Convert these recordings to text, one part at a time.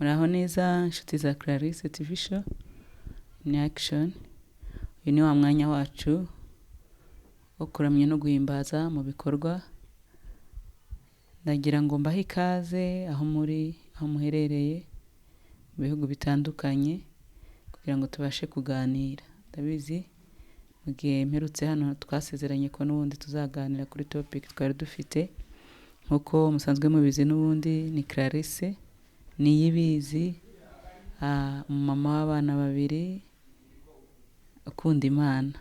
Muraho neza inshuti za Clarisse TV show in action. Uyu ni wa mwanya wacu wo kuramya no guhimbaza mu bikorwa. Ndagira ngo mbahe ikaze aho muherereye mu bihugu bitandukanye kugira ngo tubashe kuganira. Ndabizi mu gihe mperutse hano twasezeranye ko n'ubundi tuzaganira kuri topic twari dufite, nkuko musanzwe mubizi n'ubundi ni Clarisse niyibizi, mama w'abana babiri ukunda Imana,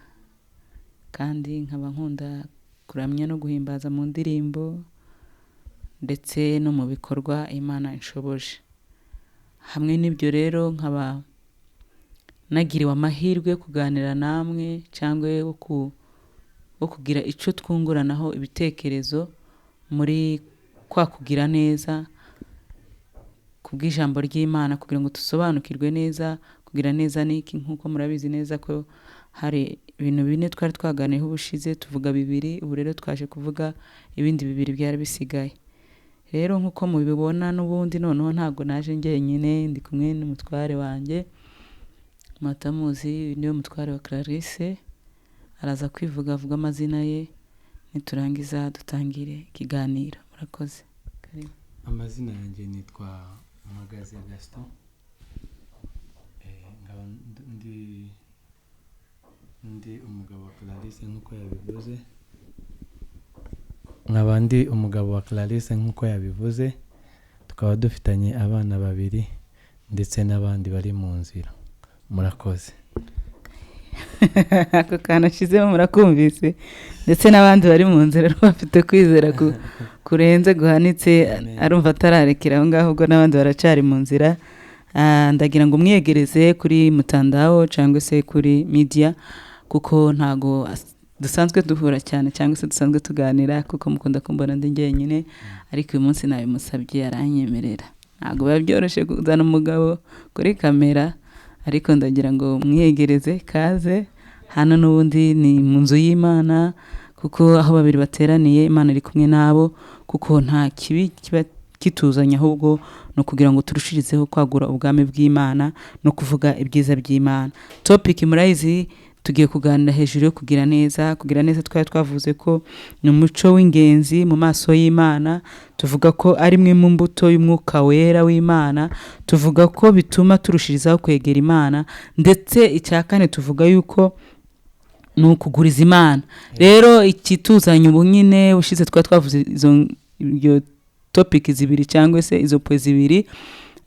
kandi nkaba nkunda kuramya no guhimbaza mu ndirimbo ndetse no mu bikorwa Imana inshoboje. Hamwe n'ibyo rero nkaba nagiriwe amahirwe kuganira namwe cyangwa wo kugira ico twunguranaho ibitekerezo muri kwa kugira neza kubw'ijambo ry'Imana, kugira ngo dusobanukirwe neza kugira neza niki. Nkuko murabizi neza ko hari ibintu bine twari twaganiyeho ubushize, tuvuga bibiri, ubu rero twaje kuvuga ibindi bibiri byari bisigaye. Rero nkuko mubibona n'ubundi noneho ntago naje njyenyine, ndi kumwe n'umutware wanje Matamuzi, niwe mutware wa Clarisse. Araza kwivuga avuga amazina ye, niturangiza dutangire ikiganiro. Murakoze. Karibu. Amazina yanjye nitwa Magaze Gaston. Ngaba ndi umugabo wa Clarisse nkuko yabivuze. Nkaba ndi umugabo wa Clarisse nkuko yabivuze. Tukaba dufitanye abana babiri ndetse n'abandi bari mu nzira. Murakoze. Ako kana shizemo murakumvise, ndetse n'abandi bari mu nzira bafite kwizera kurenze guhanitse, arumva atararekera aho ngaho, ubwo n'abandi baracari mu nzira. Ndagira ngo mwiyegereze kuri mutandao cyangwa se kuri media, kuko ntago dusanzwe duhura cyane cyangwa se dusanzwe tuganira, kuko mukunda kumbona ndi njyenyine, ariko uyu munsi nabimusabye aranyemerera. Ntago biba byoroshye kuzana umugabo kuri kamera, ariko ndagira ngo mwiyegereze kaze hano. N'ubundi ni mu nzu y'Imana, kuko aho babiri bateraniye Imana iri kumwe nabo, kuko nta kibi kiba kituzanya, ahubwo no kugira ngo turushirizeho kwagura ubwami bw'Imana no kuvuga ibyiza by'Imana. Topic murayizi, tugiye kuganira hejuru yo kugira neza. Kugira neza twari twavuze ko ni umuco w'ingenzi mu maso y'Imana, tuvuga ko ari mwe mu mbuto y'umwuka wera w'Imana, tuvuga ko bituma turushirizaho kwegera Imana, ndetse icyakane tuvuga yuko ni ukuguriza Imana. Rero ikituzanya ubu nyine ushize twari twavuze iyo topic zibiri cyangwa se izo poezi zibiri.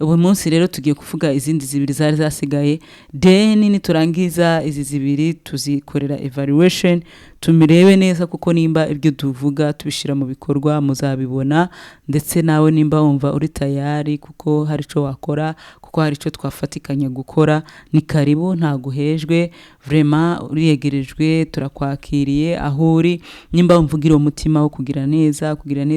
Ubu munsi rero tugiye kuvuga izindi zibiri zari zasigaye, then niturangiza izi zibiri tuzikorera evaluation, tumirebe neza kuko nimba ibyo tuvuga tubishira mu bikorwa muzabibona, ndetse nawe nimba wumva uri tayari kuko hari ico wakora, kuko hari ico twafatikanya gukora, ni karibu, ntaguhejwe, vraiment uriyegerejwe, turakwakiriye aho uri. Nimba wumvugira umutima wo kugira neza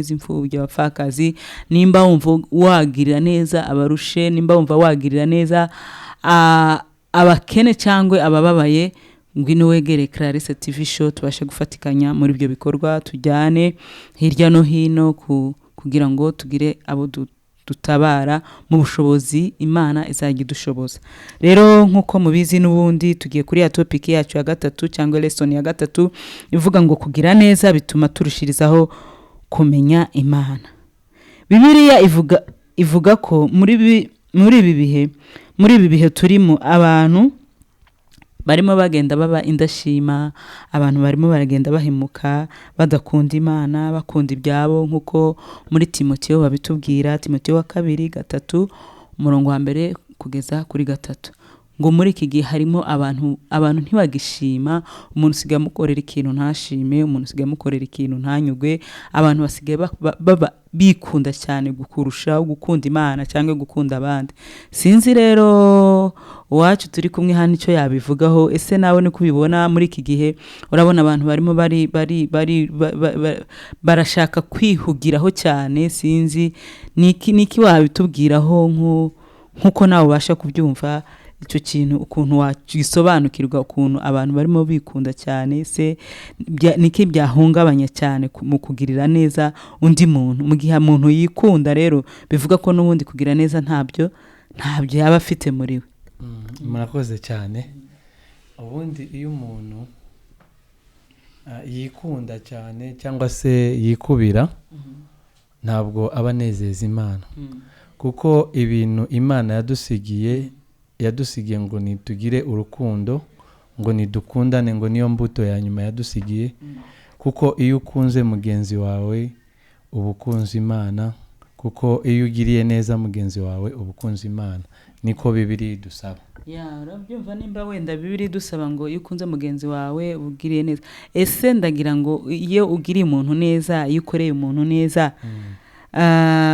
imfubyi, abapfakazi, nimba wumva wagira neza abarushe, nimba wumva wagirira neza abakene cyangwa abababaye, ngwino wegere Clarisse TV show tubashe gufatikanya muri ibyo bikorwa, tujyane hirya no hino kugira ngo tugire abo dutabara mu bushobozi Imana izajya idushoboza. Rero nkuko mubizi n'ubundi tugiye kuri ya topic yacu ya gatatu cyangwa lesson ya gatatu, ivuga ngo kugira neza bituma turushirizaho kumenya Imana. Bibiliya ivuga ko muri ibi bihe turimo abantu barimo bagenda baba indashima, abantu barimo baragenda bahemuka, badakunda Imana, bakunda ibyabo, nkuko muri Timoteyo babitubwira, Timoteyo wa 2:3 umurongo wa mbere kugeza kuri 3, ngo muri iki gihe harimo abantu ntibagishima, umuntu usigaye mukorera ikintu ntashime, umuntu usigaye mukorera ikintu ntanyugwe, abantu basigaye baba bikunda cyane gukurusha gukunda Imana cyangwa gukunda abandi. Sinzi rero wacu turi kumwe hano icyo yabivugaho. Ese nawe ni kubibona muri iki gihe? Urabona abantu barimo barashaka kwihugiraho cyane. Sinzi niki wabitubwiraho nkuko nawe ubasha kubyumva icyo kintu, ukuntu wagisobanukirwa, ukuntu abantu barimo bikunda cyane. Se niki byahungabanya cyane mu kugirira neza undi muntu? Mu gihe umuntu yikunda rero bivuga ko n'ubundi kugira neza ntabyo yaba afite muri we. murakoze cyane. Ubundi iyo umuntu yikunda cyane cyangwa se yikubira ntabwo aba anezeza Imana, kuko ibintu Imana yadusigiye ngo nitugire urukundo, ngo nidukundane, ngo niyo mbuto ya nyuma yadusigiye. Kuko iyo ukunze mugenzi wawe uba ukunze Imana, kuko iyo ugiriye neza mugenzi wawe uba ukunze Imana. Niko Bibiliya idusaba. Urabyumva nimba wenda Bibiliya idusaba ngo iyo ukunze mugenzi wawe ugiriye neza. Ese ndagira ngo iyo ugiriye umuntu neza, iyo ukoreye umuntu neza,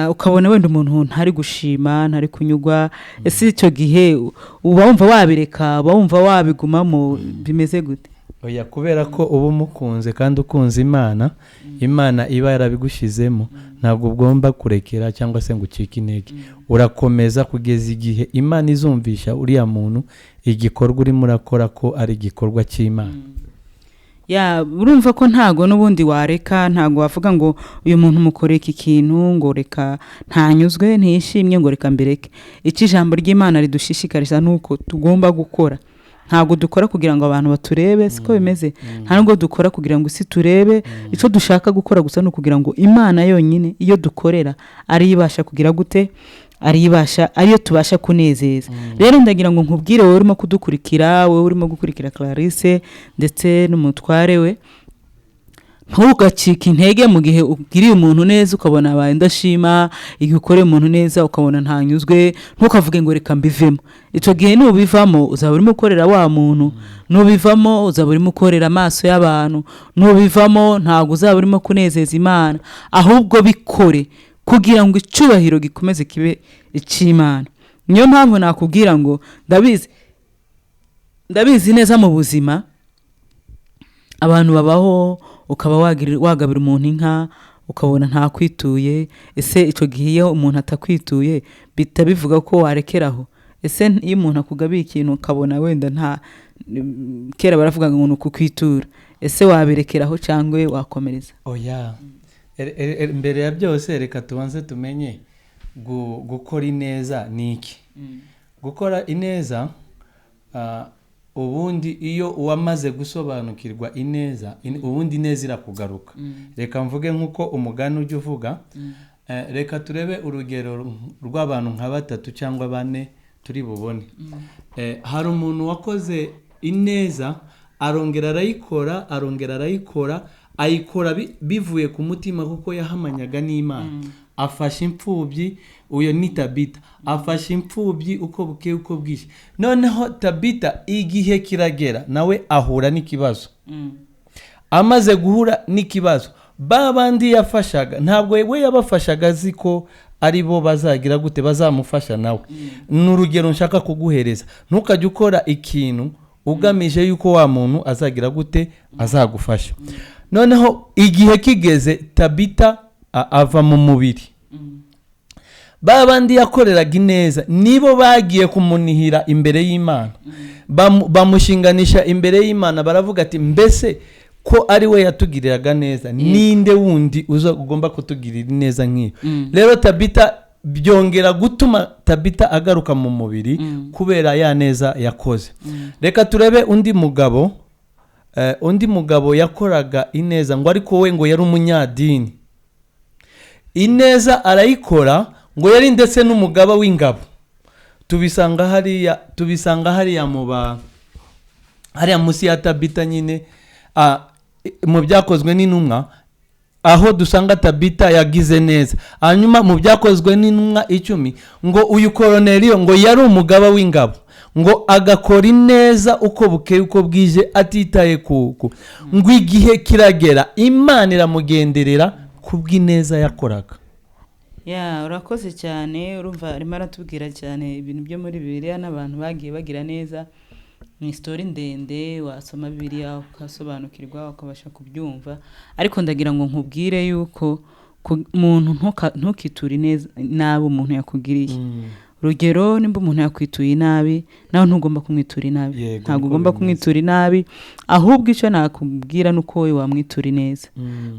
ukabona wenda umuntu ntari gushima, ntari kunyugwa, ese icyo gihe uba wumva wabireka, uba wumva wabigumamo, bimeze gute? Oya, kubera ko uba umukunze kandi ukunze Imana, Imana iba yarabigushizemo, ntabwo ugomba kurekera cyangwa se ngo ucike intege. Urakomeza kugeza igihe Imana izumvisha uriya muntu igikorwa urimo urakora ko ari igikorwa cy'Imana. Urumva ko ntago n'ubundi wareka, ntago wavuga ngo uyu muntu mukoreka ikintu ngo reka ntanyuzwe, ntishimye ngo reka mbireke. Iki ijambo ry'Imana ridushishikariza nuko tugomba gukora. Ntago dukora kugira ngo abantu baturebe, siko bimeze. Ntabwo dukora kugira ngo isi turebe. Icyo dushaka gukora gusa no kugira ngo Imana yonyine iyo dukorera ari ibasha kugira gute, ariyo tubasha kunezeza. Rero ndagira ngo nkubwire wowe urimo kudukurikira, wowe urimo gukurikira Clarisse ndetse n'umutware we, ntugacike intege mu gihe ugiriye umuntu neza ukabona abaye ndashima, igihe ukoreye umuntu neza ukabona ntanyuzwe, ntukavuge ngo reka mbivemo. Icyo gihe nubivamo uzaba urimo ukorera wa muntu, nubivamo uzaba urimo ukorera amaso y'abantu, nubivamo ntabwo uzaba urimo kunezeza Imana, ahubwo bikore kugira ngo icyubahiro gikomeze kibe icy'Imana. Niyo mpamvu nakubwira ngo ndabizi neza mu buzima abantu babaho, ukaba wagabira umuntu inka ukabona nta kwituye. Ese icyo gihe iyo umuntu atakwituye bita bivuga ko warekeraho? Ese iyo umuntu akugabiye ikintu ukabona wenda nta, kera baravuga ngo nukukwitura, ese wabirekeraho cyangwa wakomereza? Oya, mbere ya byose reka tubanze tumenye gukora ineza ni iki. Gukora ineza, ubundi iyo wamaze gusobanukirwa ineza, ubundi ineza irakugaruka. Reka mvuge nk'uko umugani ujya uvuga. Reka turebe urugero rw'abantu nka 3 cyangwa 4 turi bubone. Hari umuntu wakoze ineza, arongera arayikora, ayikora bivuye ku mutima kuko yahamanyaga n'Imana. Afashe imfubyi, uyo ni Tabita, afashe imfubyi uko buke uko bwishe. Noneho Tabita igihe kiragera nawe ahura n'ikibazo. Amaze guhura n'ikibazo, babandi yafashaga ntabwo we yabafashaga ziko ari bo bazagira gute bazamufasha nawe. N'urugero nshaka kuguhereza, ntukajye ukora ikintu ugamije yuko wa muntu azagira gute azagufasha. Noneho igihe kigeze, Tabita ava mu mubiri. Babandi yakoreraga ineza nibo bagiye kumunihira imbere y'Imana, bamushinganisha imbere y'Imana, baravuga ati mbese ko ari we yatugiriraga neza, ninde wundi ugomba kutugirira neza nk'iyo? Rero Tabita byongera gutuma Tabita agaruka mu mubiri kubera ya neza yakoze. Reka turebe undi mugabo yakoraga ineza, ngo ariko we ngo yari umunyadini. Ineza arayikora, ngo yari ndetse n'umugaba w'ingabo. Tubisanga hariya hariya musi ya Tabita nyine, mu byakozwe n'intumwa, aho dusanga Tabita yagize neza. Hanyuma mu byakozwe n'intumwa 10, ngo uyu Koroneliyo ngo yari umugaba w'ingabo, ngo agakora ineza uko bukeye uko bwije atitaye kuko. Ngo igihe kiragera Imana iramugenderera kubw'ineza yakoraga. Urakoze cyane. Urumva arimo aratubwira cyane ibintu byo muri Bibiliya n'abantu bagiye bagira neza. Ni story ndende, wasoma Bibiliya ukasobanukirwa ukabasha kubyumva. Ariko ndagira ngo nkubwire yuko umuntu ntukiture neza nabo umuntu yakugiriye. rugero nimba umuntu yakwituye inabi nawe ntugomba kumwitura inabi ntabwo ugomba kumwitura inabi ahubwo icyo nakubwira nuko wowe wamwitura neza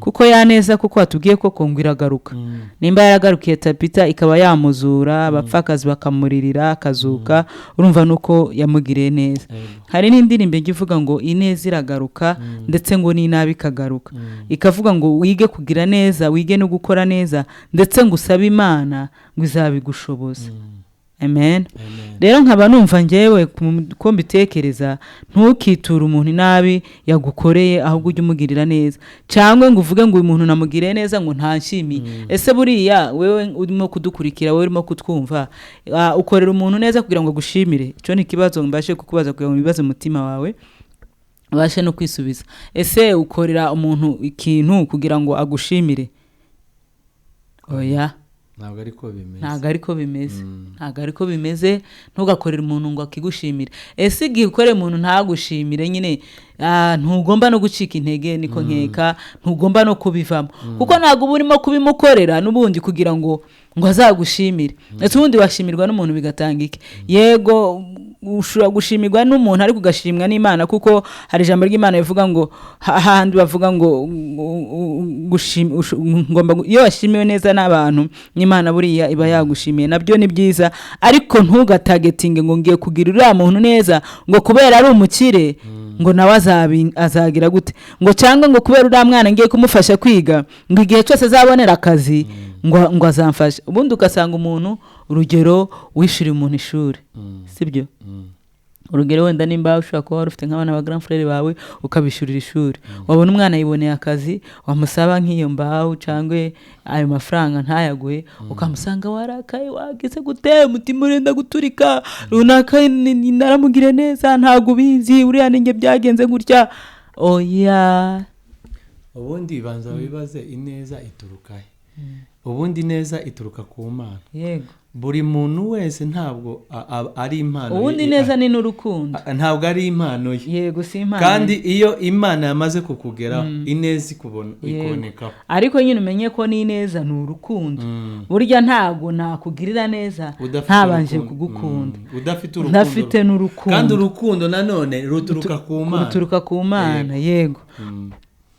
kuko ya neza kuko watubwiye ko kongwiragaruka nimba yaragarukiye Tabita ikaba yamuzura abapfakazi bakamuririra akazuka urumva nuko yamugiriye neza hari n'indirimbo ivuga ngo ineza iragaruka ndetse ngo n'inabi kagaruka ikavuga ngo wige kugira neza wige no gukora neza ndetse ngo usabe Imana ngo izabigushoboza amen rero nkaba numva ngewe ko mbitekereza ntukiture umuntu inabi yagukoreye ahubwo ujye umugirira neza cyangwa ngo uvuge ngo uyu muntu namugiriye neza ngo ntanshimiye ese buriya wewe urimo kudukurikira wewe urimo kutwumva ukorera umuntu neza kugira ngo agushimire icyo ni ikibazo mbashe kukubaza kugira ngo bibaze umutima wawe ubashe no kwisubiza ese ukorera umuntu ikintu kugira ngo agushimire oya ntabwo ariko bimeze ntugakorera umuntu ngo akigushimire ese igihe ukorera umuntu ntagushimire nyine ntugomba no gucika intege niko nkeka ntugomba no kubivamo kuko ntabwo uba urimo kubimukorera n'ubundi kugira ngo azagushimire ese ubundi washimirwa n'umuntu bigatanga iki yego ushobora gushimirwa n'umuntu ariko ugashimwa n'Imana kuko hari ijambo ry'Imana rivuga ngo hahandi bavuga ngo iyo washimiwe neza n'abantu n'Imana buriya iba yagushimiye nabyo ni byiza ariko ntugatagetinge ngo ngiye kugira uriya muntu neza ngo kubera ari umukire ngo nawe azagira gute ngo cyangwa ngo kubera uriya mwana ngiye kumufasha kwiga ngo igihe cyose azabonera akazi ngo azamfashe ubundi ugasanga umuntu urugero wishuriye umuntu ishuri sibyo urugero wenda nimba ushobora kuba ufite nk'abana ba grand frère bawe ukabishurira ishuri wabona umwana yiboneye akazi wamusaba nk'iyo mbaho cyangwa ayo mafaranga ntayaguhe ukamusanga warakaye wagize gute umutima urenda guturika runaka naramugire neza ntago bizi uriya ninge byagenze gutya oya ubundi banza wibaze ineza iturukahe ubundi neza ituruka ku Mana yego buri muntu wese ntabwo ari impano ubundi neza ni n'urukundo ntabwo ari impano ye yego si impano kandi iyo Imana yamaze kukugera ineza ikubonekaho ariko nyine umenye ko n'ineza ni urukundo burya ntabwo nakugirira neza ntabanje kugukunda udafite n'urukundo kandi urukundo nanone ruturuka ku Mana yego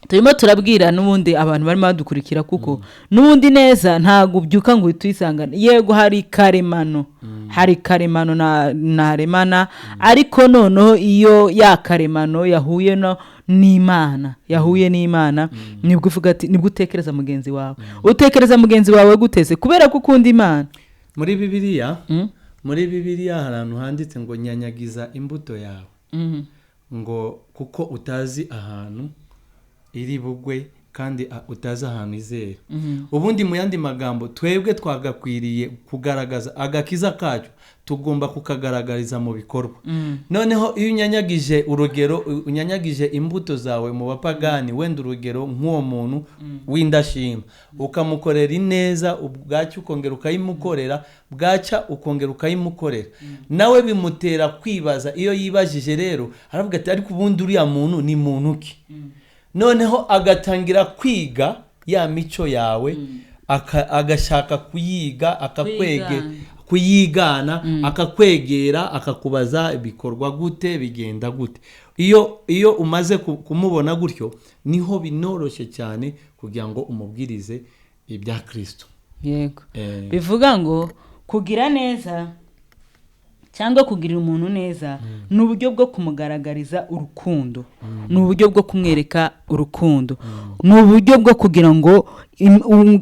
turimo turabwira n'ubundi abantu barimo badukurikira kuko n'ubundi neza ntabwo ubyuka ngo uyisangane yego hari karemano na remana ariko noneho iyo ya karemano yahuye n'Imana nibwo uvuga ati nibwo utekereza mugenzi wawe utekereza mugenzi wawe guteze kubera ko ukunda Imana muri Bibiliya hari ahantu handitse ngo nyanyagiza imbuto yawe ngo kuko utazi ahantu iri bugwe kandi utazi ahantu izera ubundi mu yandi magambo twebwe twagakwiriye kugaragaza agakiza kacu tugomba kukagaragariza mu bikorwa noneho iyo unyanyagije urugero unyanyagije imbuto zawe mu bapagani wenda urugero nk'uwo muntu w'indashima ukamukorera ineza ubwacyo ukongera ukayimukorera bwacya ukongera ukayimukorera nawe bimutera kwibaza iyo yibajije rero aravuga ati ariko ubundi uriya muntu ni muntu ki noneho agatangira kwiga ya mico yawe agashaka kuyiga kuyigana akakwegera akakubaza ibikorwa gute bigenda gute iyo umaze kumubona gutyo niho binoroshye cyane kugira ngo umubwirize ibya Kristo yego bivuga ngo kugira neza cyangwa kugirira umuntu neza ni uburyo bwo kumugaragariza urukundo ni uburyo bwo kumwereka urukundo ni uburyo bwo kugira ngo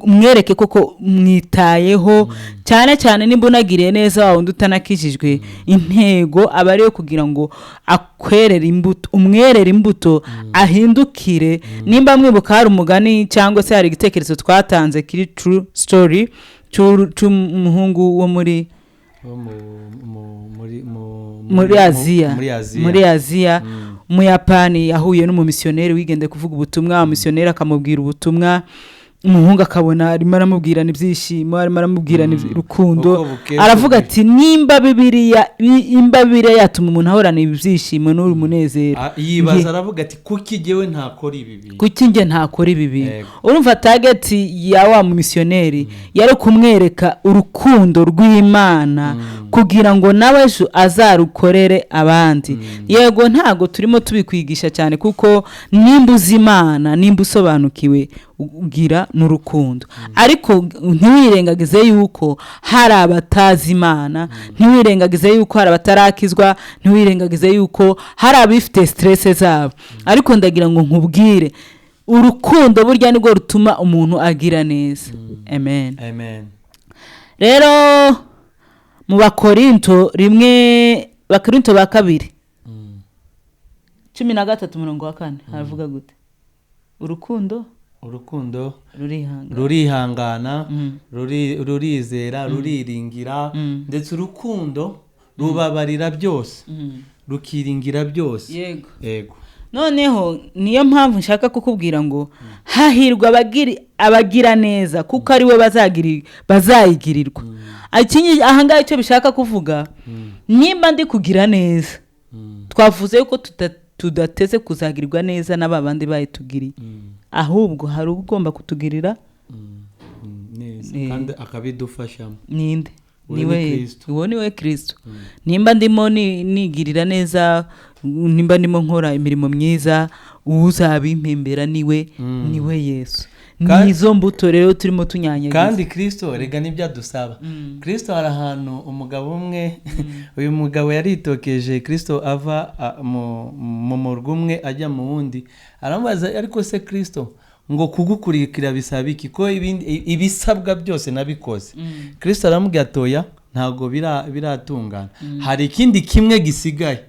umwereke koko mwitayeho cyane cyane nimba unagiriye neza wawe utanakijijwe intego aba ariyo kugira ngo umwerere imbuto ahindukire nimba mwibuka hari umugani cyangwa se hari igitekerezo twatanze kiri true story cy'umuhungu wo muri Aziya Muyapani yahuye n'umumisiyoneri wigende kuvuga ubutumwa umumisiyoneri akamubwira ubutumwa umuhungu akabona arimo aramubwirana ibyishimo arimo aramubwirana urukundo aravuga ati nimba bibiliya yatuma umuntu ahorana ibyishimo n'uri munezero yibaza aravuga ati kuki jyewe ntakora ibi kuki njye ntakora ibi urumva target ya wa missionnaire yari kumwereka urukundo rw'Imana kugira ngo nawe ejo azarukorere abandi yego ntago turimo tubikwigisha cyane kuko nimba uzi Imana nimba usobanukiwe ugira n'urukundo ariko ntiwirengagize yuko hari abatazi Imana ntiwirengagize yuko hari abatarakizwa ntiwirengagize yuko hari abifite stress zabo ariko ndagira ngo nkubwire urukundo burya nibwo rutuma umuntu agira neza amen rero mu Bakorinto rimwe Bakorinto ba kabiri 13:4 haravuga gute urukundo rurihangana rurizera ruriringira ndetse urukundo rubabarira byose rukiringira byose yego noneho niyo mpamvu nshaka kukubwira ngo hahirwa abagira neza kuko ari we bazayigirirwa ahangaha icyo bishaka kuvuga nimba ndi kugira neza twavuze yuko tudateze kuzagirirwa neza n'ababandi bayitugiriye ahubwo hari ugomba kutugirira neza kandi akabidufashamo ninde niwe Kristo nimba ndimo nigirira neza nimba ndimo nkora imirimo myiza uzabimpembera niwe Yesu nizo mbuto rero turimo tunyanyagiza kandi Kristo rega nibyo adusaba Kristo hari ahantu umugabo umwe uyu mugabo yaritokeje Kristo ava mu murwa umwe ajya mu wundi aramubaza ariko se Kristo ngo kugukurikira bisaba iki ko ibisabwa byose nabikoze Kristo aramubwira atoya ntago biratungana hari ikindi kimwe gisigaye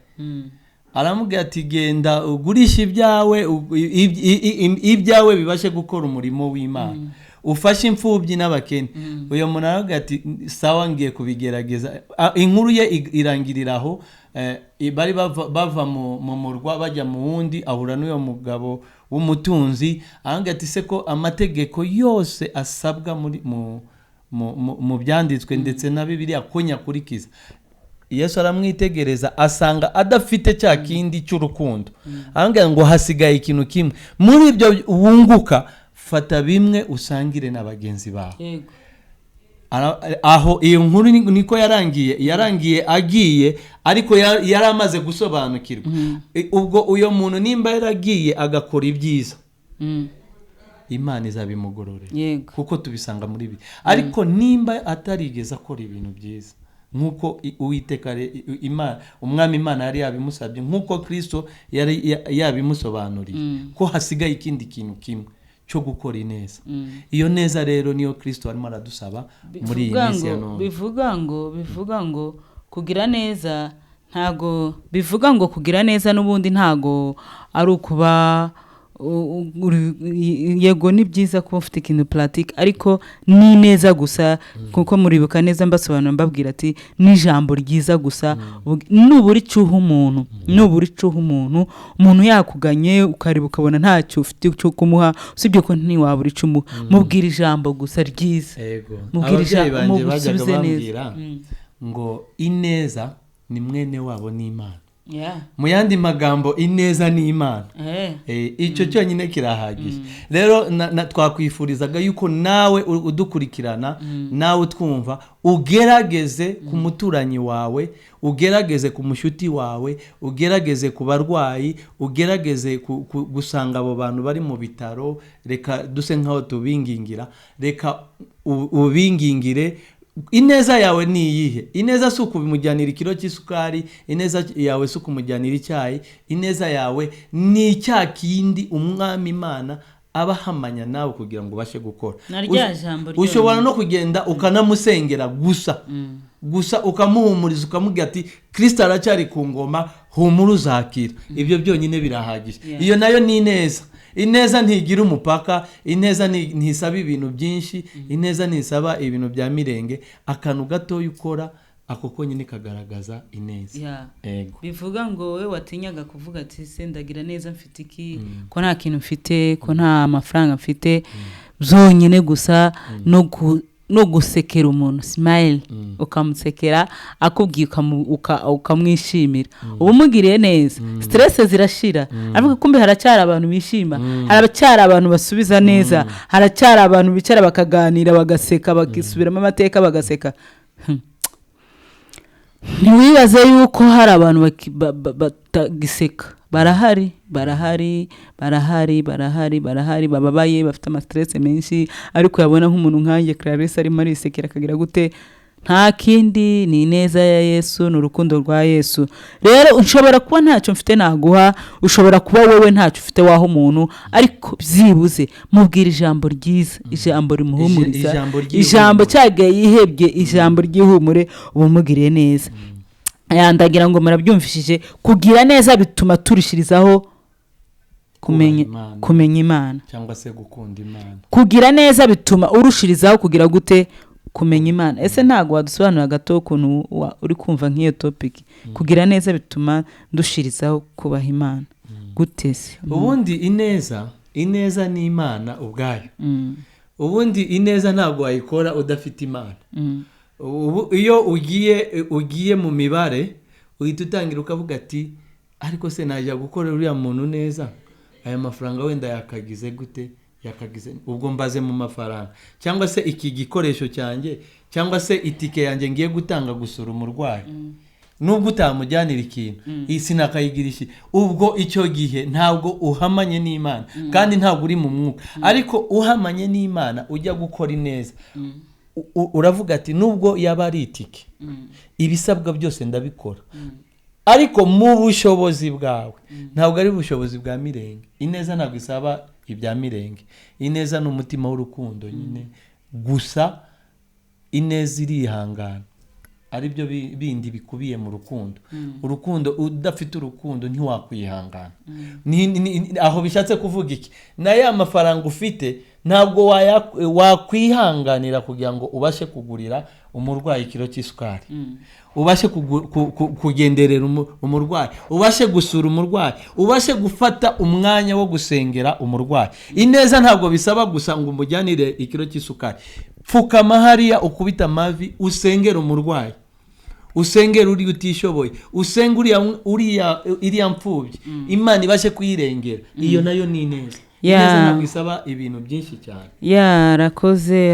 aramubwira ati genda ugurisha ibyawe bibashe gukora umurimo w'Imana ufashe imfubyi n'abakene uyo muntu aravuga ati sawa ngiye kubigerageza inkuru ye irangiriraho bari bava mu murwa bajya mu wundi ahura n'uyo mugabo w'umutunzi ahangaye ati se ko amategeko yose asabwa mu byanditswe ndetse na Bibiliya ko nyakurikiza Yesu aramwitegereza asanga adafite cya kindi cy'urukundo ahangaye ngo hasigaye ikintu kimwe muri ibyo wunguka fata bimwe usangire n'abagenzi bawe aho iyo nkuru niko yarangiye agiye ariko yari amaze gusobanukirwa ubwo uyo muntu nimba yaragiye agakora ibyiza Imana izabimugororera kuko tubisanga muri ibi ariko nimba atarigeze akora ibintu byiza nkuko Uwiteka umwami Imana yari yabimusabye nkuko Kristo yari yabimusobanuriye ko hasigaye ikindi kintu kimwe cyo gukora ineza iyo neza rero niyo Kristo arimo aradusaba muri iyi minsi ya none bivuga ngo kugira neza ntago bivuga ngo kugira neza n'ubundi ntago ari ukuba yego ni byiza kuba ufite ikintu pratique ariko ni neza gusa kuko muribuka neza mbasobanura mbabwira ati n'ijambo ryiza gusa nuburi cyuha umuntu yakuganye ukaribuka ukabona ntacyo ufite cyo kumuha usibye ko ntiwabura icumu mubwira ijambo gusa ryiza mubwira ijambo bajyaga bambwira ngo ineza ni mwene wabo n'Imana mu yandi magambo ineza ni Imana icyo cyonyine kirahagije rero twakwifurizaga yuko nawe udukurikirana nawe utwumva ugerageze ku muturanyi wawe ugerageze ku mushuti wawe ugerageze ku barwayi ugerageze gusanga abo bantu bari mu bitaro reka duse nkaho tubingingira reka ubingingire ineza yawe ni iyihe ineza si ukubimujyanira ikiro cy'isukari ineza yawe si ukumujyanira icyayi ineza yawe ni icya kindi umwami Imana abahamanya nawe kugira ngo ubashe gukora ushobora no kugenda ukanamusengera gusa ukamuhumuriza ukamubwira ati Kristo aracyari ku ngoma humura uzakira ibyo byonyine birahagije iyo nayo ni ineza ineza ntigira umupaka ineza ntisaba ibintu byinshi ineza ntisaba ibintu bya mirenge akantu gato ukora ako konyine kagaragaza ineza bivuga ngo wowe watinyaga kuvuga ati se ndagira neza mfite iki ko nta kintu mfite ko nta amafaranga mfite byonyine gusa no gusekera umuntu smile ukamusekera akubwiye ukamwishimira ubu mugiriye neza stress zirashira ariko kumbe haracyari abantu bishima haracyari abantu basubiza neza haracyari abantu bicara bakaganira bagaseka bakisubiramo amateka bagaseka ntiwibaze yuko hari abantu batagiseka barahari bababaye bafite amastress menshi ariko yabona nk'umuntu nkanjye Clarisse arimo arisekera akagira gute nta kindi ni neza ya Yesu n'urukundo rwa Yesu rero ushobora kuba ntacyo mfite naguha ushobora kuba wowe ntacyo ufite waho umuntu ariko byibuze mubwira ijambo ryiza ijambo rimuhumuriza ijambo cyagaye yihebye ijambo ryihumure ubumugiriye neza yandagira ngo murabyumvishije kugira neza bituma turishirizaho kumenya Imana cyangwa se gukunda Imana kugira neza bituma urushirizaho kugira gute kumenya Imana ese ntago wadusobanura gato ukuntu uri kumva nk'iyo topic kugira neza bituma dushirizaho kubaha Imana gute se ubundi ineza ni Imana ubwayo ubundi ineza ntago wayikora udafite Imana iyo ugiye mu mibare uhita utangira ukavuga ati ariko se najya gukora uriya muntu neza aya mafaranga wenda yakagize gute yakagize ubwo mbaze mu mafaranga cyangwa se iki gikoresho cyanjye cyangwa se itike yanjye ngiye gutanga gusura umurwayi nubwo utamujyanira ikintu isi nakayigirisha ubwo icyo gihe ntabwo uhamanye n'Imana kandi ntabwo uri mu mwuka ariko uhamanye n'Imana ujya gukora ineza uravuga ati nubwo yaba ari itike ibisabwa byose ndabikora ariko mu bushobozi bwawe ntabwo ari ubushobozi bwa mirenge ineza ntabwo isaba ibya mirenge ineza ni umutima w'urukundo nyine gusa ineza irihangana ari byo bindi bikubiye mu rukundo urukundo udafite urukundo ntiwakwihangana aho bishatse kuvuga iki na ya mafaranga ufite ntabwo wakwihanganira kugira ngo ubashe kugurira umurwayi kilo cy'isukari ubashe kugenderera umurwayi ubashe gusura umurwayi ubashe gufata umwanya wo gusengera umurwayi ineza ntabwo bisaba gusa ngo umujyanire ikilo cy'isukari pfukama hariya ukubita amavi usengera umurwayi usengera uri utishoboye usengera uriya mfubyi Imana ibashe kuyirengera iyo nayo ni ineza ineza ntabwo isaba ibintu byinshi cyane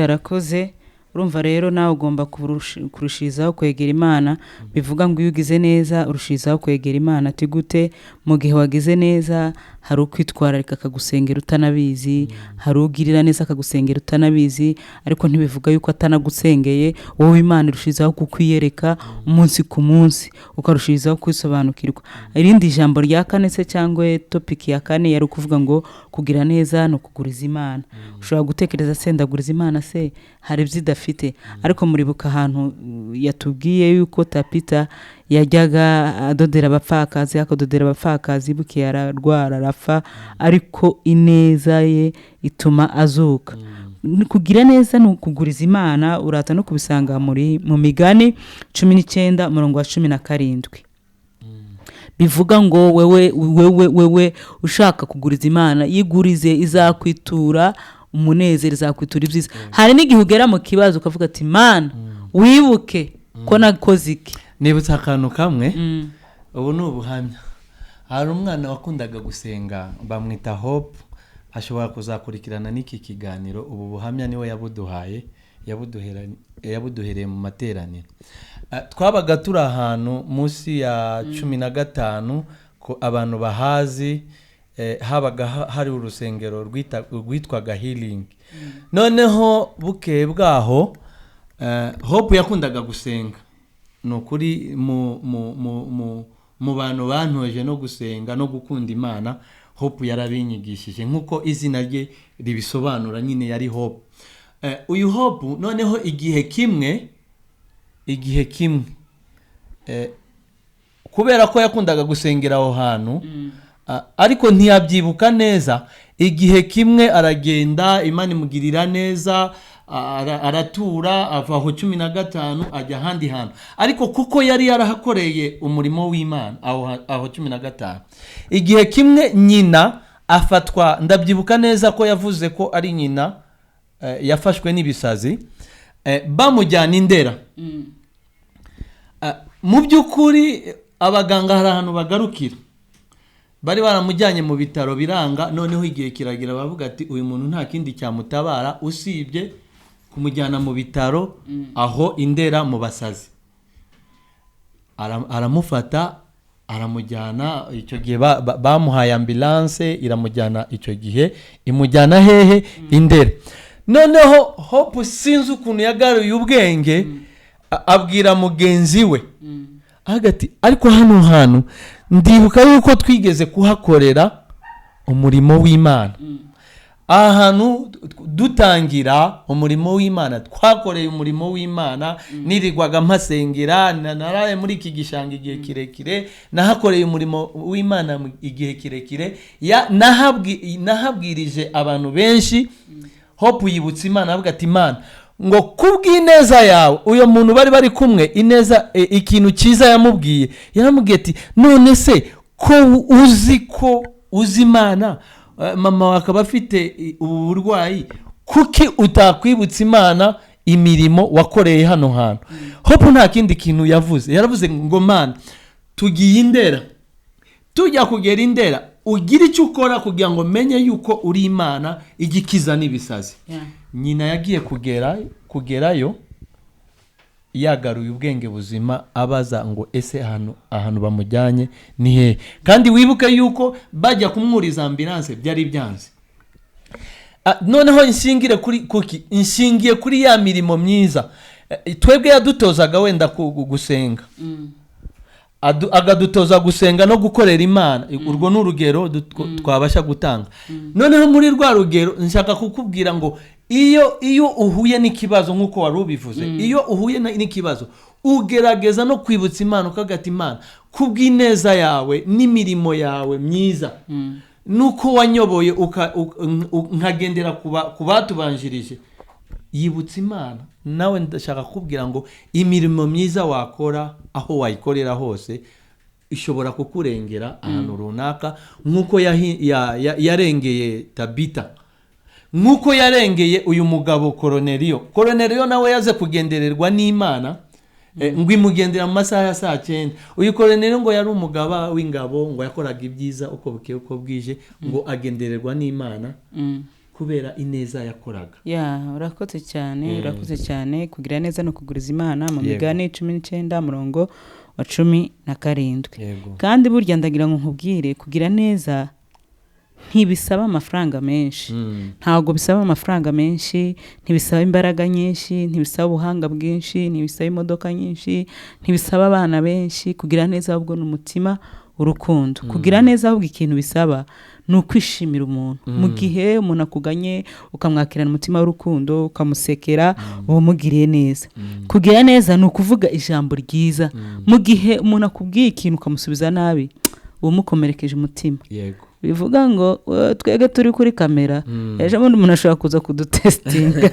arakoze urumva rero nawe ugomba kurushizaho kwegera Imana bivuga ngo iyo ugize neza urushizaho kwegera Imana ati gute mu gihe wagize neza hari ukwitwararika akagusengera utanabizi hari ugirira neza akagusengera utanabizi ariko ntibivuga yuko atanagusengeye wowe Imana irushizaho kukwiyereka umunsi ku munsi ukarushizaho kwisobanukirwa irindi jambo rya kane se cyangwa topic ya kane yari kuvuga ngo kugira neza no kuguriza Imana ushobora gutekereza sendaguriza Imana se hari byidafite ariko muribuka ahantu yatubwiye yuko Tapita yajyaga adodera abapfakazi buke ararwara arapfa ariko ineza ye ituma azuka kugira neza no kuguriza Imana urata no kubisanga mu Migani 19:17 bivuga ngo wewe ushaka kuguriza Imana yigurize izakwitura umunezero izakwitura ibyiza hari n'igihe ugera mu kibazo ukavuga ati Mana wibuke ko nakoze iki nibutsa akantu kamwe ubu ni ubuhamya hari umwana wakundaga gusenga bamwita Hope ashobora kuzakurikirana n'iki kiganiro ubu buhamya niwe yabuduhereye mu materaniro twabaga turi ahantu munsi ya 15 ko abantu bahazi habaga hari urusengero rwitwaga Healing noneho bukeye bwaho Hope yakundaga gusenga nukuri mu bantu bantoje no gusenga no gukunda Imana Hope yarabinyigishije nkuko izina rye ribisobanura nyine yari Hope uyu Hope noneho igihe kimwe kubera ko yakundaga gusengera aho hantu ariko ntiyabyibuka neza igihe kimwe aragenda Imana imugirira neza aratura ava aho 15 ajya ahandi hantu ariko kuko yari yarahakoreye umurimo w'Imana aho 15 igihe kimwe nyina afatwa ndabyibuka neza ko yavuze ko ari nyina yafashwe n'ibisazi bamujyana Indera. Mu by'ukuri abaganga hari ahantu bagarukira, bari baramujyanye mu bitaro biranga, noneho igihe kiragira bavuga ati uyu muntu nta kindi cyamutabara usibye kumujyana mu bitaro aho Indera mu basazi. Aramufata aramujyana, icyo gihe bamuhaye ambulance iramujyana, icyo gihe imujyana hehe? Indera. Noneho Hope sinzi ukuntu yagaruye ubwenge, abwira mugenzi we agati ariko hano hantu ndibuka yuko twigeze kuhakorera umurimo w'Imana. Ahantu dutangira umurimo w'Imana, twakoreye umurimo w'Imana, nirirwaga mpasengera, naraye muri iki gishanga igihe kirekire, nahakoreye umurimo w'Imana igihe kirekire, nahabwirije abantu benshi. Hope yibutsa Imana avuga ati Imana ngo kubw'ineza yawe, uyo muntu bari kumwe ineza, ikintu cyiza yamubwiye, yaramubwiye ati none se ko uzi Imana, mama wakaba afite ubu burwayi, kuki utakwibutsa Imana imirimo wakoreye hano hantu? Hope nta kindi kintu yaravuze ngo Mana tugiye Indera, tujya kugera Indera ugira icyo ukora kugira ngo menye yuko uri Imana igikiza n'ibisazi. Nyina yagiye kugerayo yagaruye ubwenge buzima, abaza ngo ese ahantu bamujyanye ni he? Kandi wibuke yuko bajya kumwuriza ambulance byari byanze. Noneho inshingiye kuri ya mirimo myiza twebwe yadutozaga wenda gusenga, agadutoza gusenga no gukorera Imana. Urwo n'urugero twabasha gutanga. Noneho muri rwa rugero nshaka kukubwira ngo iyo uhuye n'ikibazo nk'uko wari ubivuze, iyo uhuye n'ikibazo ugerageza no kwibutsa Imana, ukagata Imana kubw'ineza yawe n'imirimo yawe myiza, nuko wanyoboye nkagendera ku batubanjirije. Yibutsa Imana, nawe ndashaka kubwira ngo imirimo myiza wakora aho wayikorera hose ishobora kukurengera ahantu runaka, nk'uko yarengeye Tabita, nk'uko yarengeye uyu mugabo Koroneliyo nawe yaze kugendererwa n'Imana, ngo imugendera mu masaha ya saa 9. Uyu Koroneliyo ngo yari umugaba w'ingabo, ngo yakoraga ibyiza uko bukeye uko bwije, ngo agendererwa n'Imana kubera ineza yakoraga. Urakoze cyane. Kugira neza no kuguriza Imana mu Migani 19:17. Kandi burya ndagira ngo nkubwire, kugira neza ntibisaba amafaranga menshi. Ntabwo bisaba amafaranga menshi, ntibisaba imbaraga nyinshi, ntibisaba ubuhanga bwinshi, ntibisaba imodoka nyinshi, ntibisaba abana benshi. Kugira neza ahubwo ni umutima urukundo. Kugira neza ahubwo ikintu bisaba ni ukwishimira umuntu. Mu gihe umuntu akuganye ukamwakirana umutima w'urukundo, ukamusekera, uba umugiriye neza. Kugira neza ni ukuvuga ijambo ryiza. Mu gihe umuntu akubwiye ikintu ukamusubiza nabi, uba umukomerekeje umutima. Bivuga ngo twege turi kuri kamera, ejo bundi umuntu ashobora kuza kudutestinga,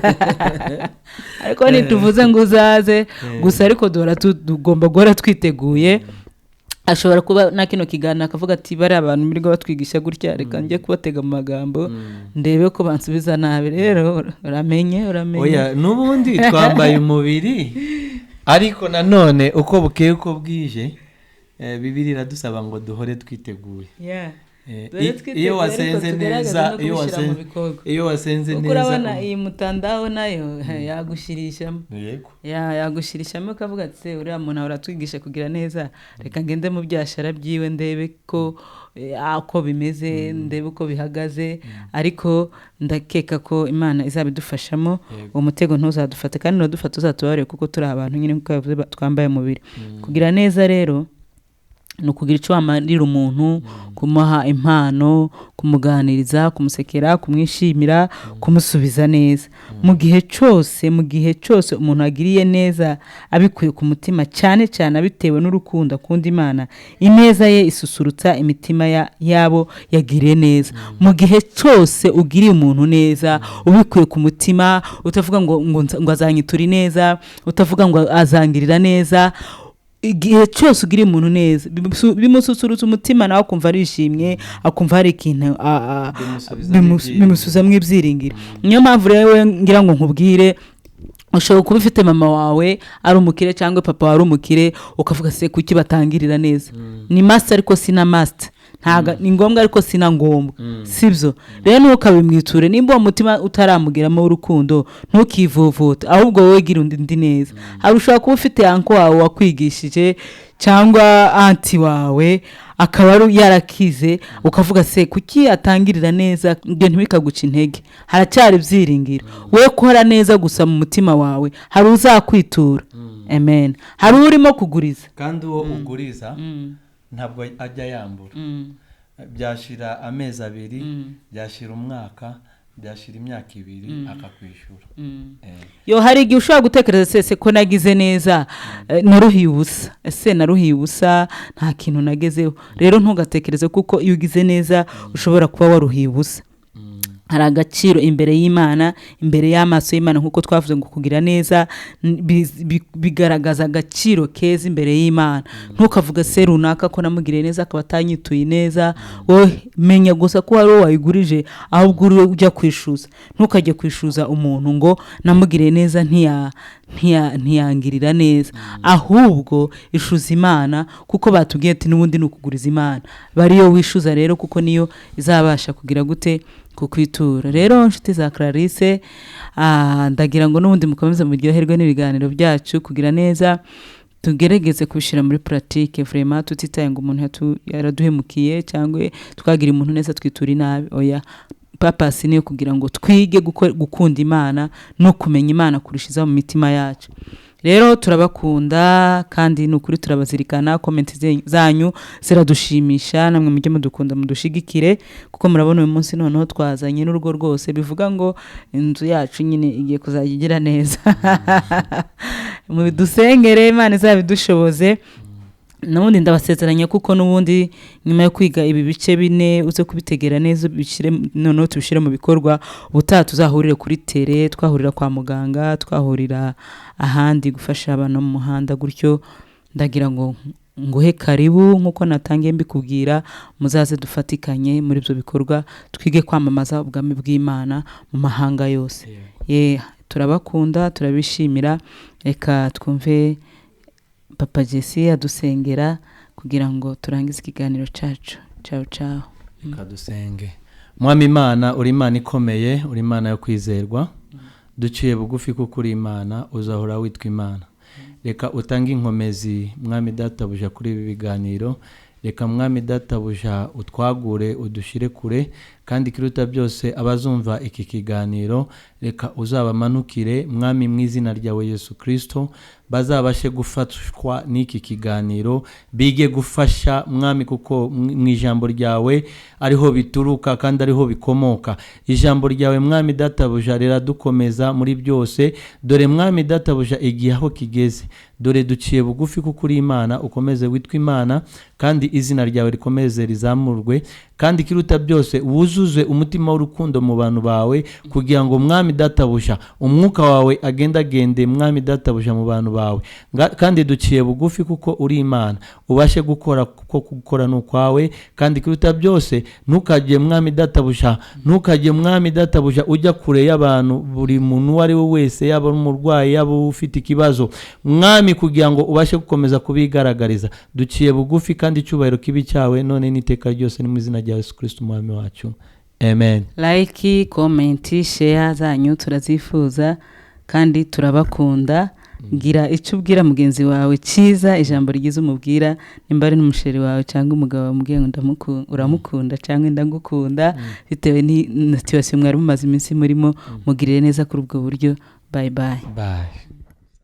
ariko ntituvuze ngo uzaze gusa, ariko tugomba guhora twiteguye. Ashobora kuba na kino kiganiro akavuga ati bari abantu muri go batwigisha gutya, reka njye kubatega mu magambo ndebe ko bansubiza nabi. Rero uramenye oya, n'ubundi twambaye umubiri, ariko nanone uko bukeye uko bwije, Bibiliya iradusaba ngo duhore twiteguye. Iyo wasenze neza, iyo wasenze neza, urabona iyi mutandao nayo yagushirishamo. Yagushirishamo ukavuga ati uriya muntu aratwigisha kugira neza, reka ngende mu byashara byiwe ndebe ko uko bimeze, ndebe uko bihagaze. Ariko ndakeka ko Imana izabidufashamo, uwo mutego ntuzadufate, kandi n'udufata uzatubare kuko turi abantu nyine nk'uko yavuze twambaye umubiri. Kugira neza rero no kugira icyo wamarira umuntu, kumuha impano, kumuganiriza, kumusekera, kumwishimira, kumusubiza neza. Mu gihe cyose umuntu agiriye neza abikuye ku mutima, cyane cyane abitewe n'urukundo akunda Imana, ineza ye isusurutsa imitima yabo yagiriye neza. Mu gihe cyose ugiriye umuntu neza ubikuye ku mutima, utavuga ngo azanyitura neza, utavuga ngo azangirira neza, igihe cyose ugira umuntu neza bimususurutsa umutima nawe akumva arishimye akumva hari ikintu bimusubiza mu ibyiringiro. niyo mpamvu rero ngira ngo nkubwire ushobora kuba ufite mama wawe ari umukire cyangwa papa wawe ari umukire ukavuga se kuki batangirira neza. ni master ariko sina master, ntaga ni ngombwa ariko sina ngombwa, sibyo rero ntukabimwiture. nimba uwo mutima utaramugiramo urukundo ntukivuvuta, ahubwo wowe gira undi neza. hari ushobora kuba ufite anko wawe wakwigishije cyangwa anti wawe akaba yarakize ukavuga se kuki atangirira neza, ibyo ntibikaguca intege, haracyari ibyiringiro. we kora neza gusa mu mutima wawe, hari uzakwitura. amen. hari urimo kuguriza kandi uwo uguriza ntabwo ajya yambura. byashira amezi 2, byashira umwaka, byashira imyaka 2 akakwishyura. yo hari igihe ushobora gutekereza se ko nagize neza, naruhiye ubusa, ese naruhiye ubusa nta kintu nagezeho. rero ntugatekereze kuko iyo ugize neza ushobora kuba waruhiye ubusa. hari agaciro imbere y'Imana, imbere y'amaso y'Imana, nkuko twavuze ngo kugira neza bigaragaza agaciro keza imbere y'Imana. ntukavuga se runaka ko namugiriye neza akaba atanyituye neza, wowe menya gusa ko hari uwo wayigurije, ahubwo ujya kwishuza. ntukajye kwishuza umuntu ngo namugiriye neza ntiyangirira neza, ahubwo ishuza Imana kuko batubwiye ati n'ubundi nukuguriza Imana. bariyo wishuza rero kuko niyo izabasha kugira gute kukwitura. rero inshuti za Clarisse, ndagira ngo n'ubundi mukomeze muryoherwe n'ibiganiro byacu. kugira neza tugerageze kubishyira muri pratique vraiment, tutitaye ngo umuntu yaraduhemukiye cyangwa twagira umuntu neza twitura inabi. oya, purpose niyo kugira ngo twige gukunda Imana no kumenya Imana kurushiza mu mitima yacu. rero turabakunda kandi n'ukuri turabazirikana. comment zanyu ziradushimisha, namwe mujye mudukunda mudushigikire, kuko murabona uyu munsi noneho twazanye n'urugo rwose, bivuga ngo inzu yacu nyine igiye kuzagira neza. mu dusengere Imana izabidushoboze. n'ubundi ndabasezeranya kuko n'ubundi nyuma yo kwiga ibi bice 4 uze kubitegera neza, bishire noneho tubishire mu bikorwa. ubutaha tuzahurire kuri tere, twahurira kwa muganga, twahurira ahandi gufasha abantu mu muhanda gutyo. ndagira ngo nguhe karibu nkuko natangiye mbikubwira, muzaze dufatikanye muri ibyo bikorwa, twige kwamamaza ubwami bw'Imana mu mahanga yose. turabakunda, turabishimira. reka twumve Papa Jesse adusengera kugira ngo turangize ikiganiro cyacu. ciao ciao. Kadusenge. Mwami Imana, uri Imana ikomeye, uri Imana yo kwizerwa. duciye bugufi kuko uri Imana, uzahora witwa Imana. reka utange inkomezi Mwami Databuja kuri ibi biganiro. reka Mwami Databuja utwagure, udushire kure, kandi kiruta byose abazumva iki kiganiro reka uzabamanukire Mwami mu izina ryawe Yesu Kristo, bazabashe gufatwa n'iki kiganiro, bige gufasha Mwami, kuko mu ijambo ryawe ariho bituruka kandi ariho bikomoka. ijambo ryawe Mwami Databuja riradukomeza muri byose. dore Mwami Databuja igihe aho kigeze, dore duciye bugufi kuko uri Imana, ukomeze witwa Imana, kandi izina ryawe rikomeze rizamurwe, kandi kiruta byose wuzuze umutima w'urukundo mu bantu bawe, kugira ngo Mwami Databuja umwuka wawe agende Mwami Databuja mu bantu bawe. kandi duciye bugufi kuko uri Imana, ubashe gukora kuko gukora n'ukwawe, kandi kiruta byose ntukajye Mwami Databuja ujya kure y'abantu, buri muntu uwo ari we wese, yaba umurwayi yaba ufite ikibazo Mwami, kugira ngo ubashe gukomeza kubigaragariza. duciye bugufi kandi icyubahiro kibi cyawe none n'iteka ryose, ni mu izina rya Yesu Kristo umwami wacu. Amen. Like, comment, share zanyu turazifuza kandi turabakunda. gira icyo ubwira mugenzi wawe cyiza, ijambo rigize umubwira, nimba ari n'umusheri wawe cyangwa umugabo wamubwiye ngo uramukunda cyangwa ndagukunda, bitewe ni situation mwari mumaze iminsi murimo. mugirire neza kuri ubwo buryo. bye bye.